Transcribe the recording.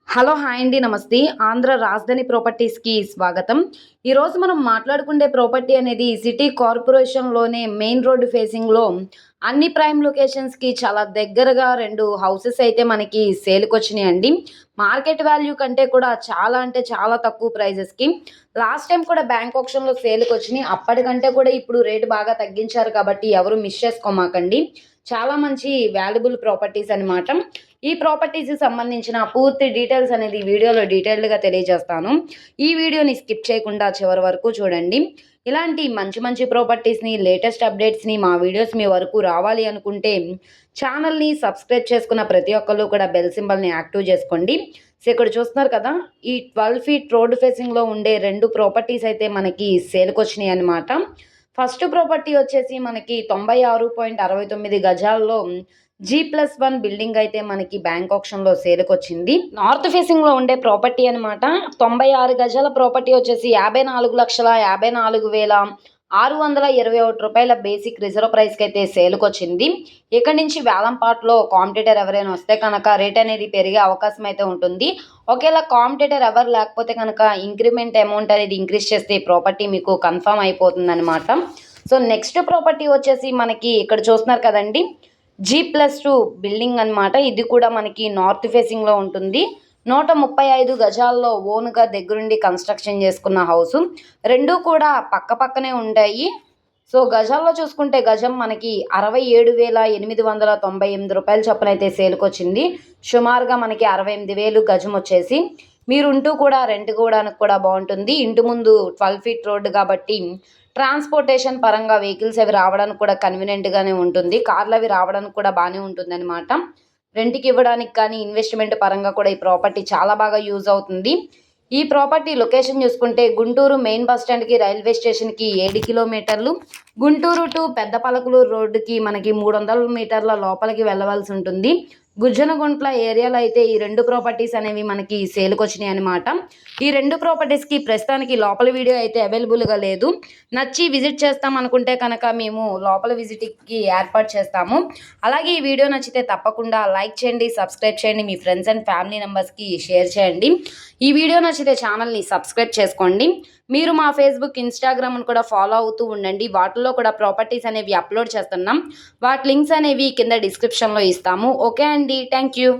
Hello! Hi అండి. నమస్తే. ఆంధ్ర రాజధాని ప్రాపర్టీస్‌కి స్వాగతం. ఈరోజు మనం మాట్లాడుకుండే ప్రాపర్టీ అనేది సిటీ కార్పొరేషన్‌లోనే మెయిన్ రోడ్ ఫేసింగ్‌లో అన్ని ప్రైమ్ లొకేషన్స్‌కి చాలా దగ్గరగా 2 హౌసెస్ అయితే మనకి సేల్‌కొచ్చినాయండి. మార్కెట్ వాల్యూ కంటే కూడా చాలా అంటే చాలా తక్కువ ప్రైజెస్‌కి. లాస్ట్ టైమ్ కూడా బ్యాంక్ ఆక్షన్‌లో సేల్‌కొచ్చినాయి. అప్పటికంటే కూడా ఇప్పుడు రేట్ బాగా తగ్గించారు కాబట్టి ఎవరు మిస్ చేసుకోమాకండి. చాలా మంచి వాల్యుబుల్ ప్రాపర్టీస్ అనమాట. ఈ ప్రాపర్టీస్‌కి సంబంధించిన పూర్తి డీటెయిల్స్ అనేది వీడియోలో డీటెయిల్డ్‌గా తెలియజేస్తాను. ఈ వీడియోని స్కిప్ చేయకుండా చివరి వరకు చూడండి. ఇలాంటి మంచి మంచి ప్రాపర్టీస్‌ని, లేటెస్ట్ అప్డేట్స్‌ని మా వీడియోస్ మీ వరకు రావాలి అనుకుంటే ఛానల్‌ని సబ్స్క్రైబ్ చేసుకున్న ప్రతి ఒక్కళ్ళు కూడా బెల్ సింబల్‌ని యాక్టివ్ చేసుకోండి. సో, ఇక్కడ చూస్తున్నారు కదా! ఈ 12 ఫీట్ రోడ్ ఫేసింగ్‌లో ఉండే 2 ప్రాపర్టీస్ అయితే మనకి సేల్‌కొచ్చినాయన్నమాట. ఫస్ట్ ప్రాపర్టీ వచ్చేసి మనకి 96.69 గజాల్లో G+1 బిల్డింగ్ అయితే మనకి బ్యాంక్ ఆక్షన్‌లో సేల్‌కొచ్చింది. నార్త్ ఫేసింగ్‌లో ఉండే ప్రాపర్టీ అనమాట. 96 గజాల ప్రాపర్టీ వచ్చేసి రూ. 54,54,621 బేసిక్ రిజర్వ్ ప్రైస్‌కైతే సేల్‌కొచ్చింది. ఇక్కడి నుంచి వేలంపాటలో కాంపిటీటర్ ఎవరైనా వస్తే కనుక రేట్ అనేది పెరిగే అవకాశం అయితే ఉంటుంది. ఒకేళ కాంపిటీటర్ ఎవరు లేకపోతే కనుక ఇంక్రిమెంట్ అమౌంట్ అనేది ఇంక్రీజ్ చేస్తే ప్రాపర్టీ మీకు కన్ఫర్మ్ అయిపోతుందనమాట. సో, నెక్స్ట్ ప్రాపర్టీ వచ్చేసి మనకి ఇక్కడ చూస్తున్నారు కదండీ! G+2 బిల్డింగ్ అనమాట. ఇది కూడా మనకి నార్త్ ఫేసింగ్‌లో ఉంటుంది. 135 గజాల్లో ఓన్‌గా దగ్గరుండి కన్‌స్ట్రక్షన్ చేసుకున్న హౌసు. 2 కూడా పక్కపక్కనే ఉంటాయి. సో, గజాల్లో చూసుకుంటే గజం మనకి రూ. 67,898 చొప్పునైతే సేల్‌కొచ్చింది. సుమారుగా మనకి 68,000 గజం వచ్చేసి. మీరుంటూ కూడా రెంట్ ఇవ్వడానికి కూడా బావుంటుంది. ఇంటి ముందు 12 ఫీట్ రోడ్డు కాబట్టి ట్రాన్స్‌పోర్టేషన్ పరంగా వెహికల్స్ అవి రావడానికి కూడా కన్వీనియంట్‌గానే ఉంటుంది. కార్లవి రావడానికి కూడా బానే ఉంటుందనమాట. రెంట్‌కి ఇవ్వడానికి కానీ, ఇన్వెస్ట్‌మెంట్ పరంగా కూడా ఈ ప్రాపర్టీ చాలా బాగా యూజ్ అవుతుంది. ఈ ప్రాపర్టీ లొకేషన్ చూసుకుంటే గుంటూరు మెయిన్ బస్ స్టాండ్‌కి, రైల్వే స్టేషన్‌కి 7 కిలోమీటర్లు. గుంటూరు టు పెద్దపలకలూరు రోడ్డుకి మనకి 300 మీటర్ల లోపలికి వెళ్ళవలసి ఉంటుంది. గుజ్జనగుంట్ల ఏరియాలో అయితే ఈ 2 ప్రాపర్టీస్ అనేవి మనకి సేల్‌కొచ్చినాయన్నమాట. ఈ 2 ప్రాపర్టీస్‌కి ప్రస్తుతానికి లోపల వీడియో అయితే అవైలబుల్‌గా లేదు. నచ్చి విజిట్ చేస్తాం అనుకుంటే కనుక మేము లోపల విజిట్‌కి ఏర్పాటు చేస్తాము. అలాగే ఈ వీడియో నచ్చితే తప్పకుండా లైక్ చేయండి, సబ్స్క్రైబ్ చేయండి. మీ ఫ్రెండ్స్ అండ్ ఫ్యామిలీ మెంబర్స్‌కి షేర్ చేయండి. ఈ వీడియో నచ్చితే ఛానల్‌ని సబ్స్క్రైబ్ చేసుకోండి. మీరు మా ఫేస్‌బుక్, ఇన్‌స్టాగ్రామ్‌ను కూడా ఫాలో అవుతూ ఉండండి. వాటిల్లో కూడా ప్రాపర్టీస్ అనేవి అప్‌లోడ్ చేస్తున్నాం. వాటి లింక్స్ అనేవి కింద డిస్క్రిప్షన్‌లో ఇస్తాము. ఓకే అండి. Thank you.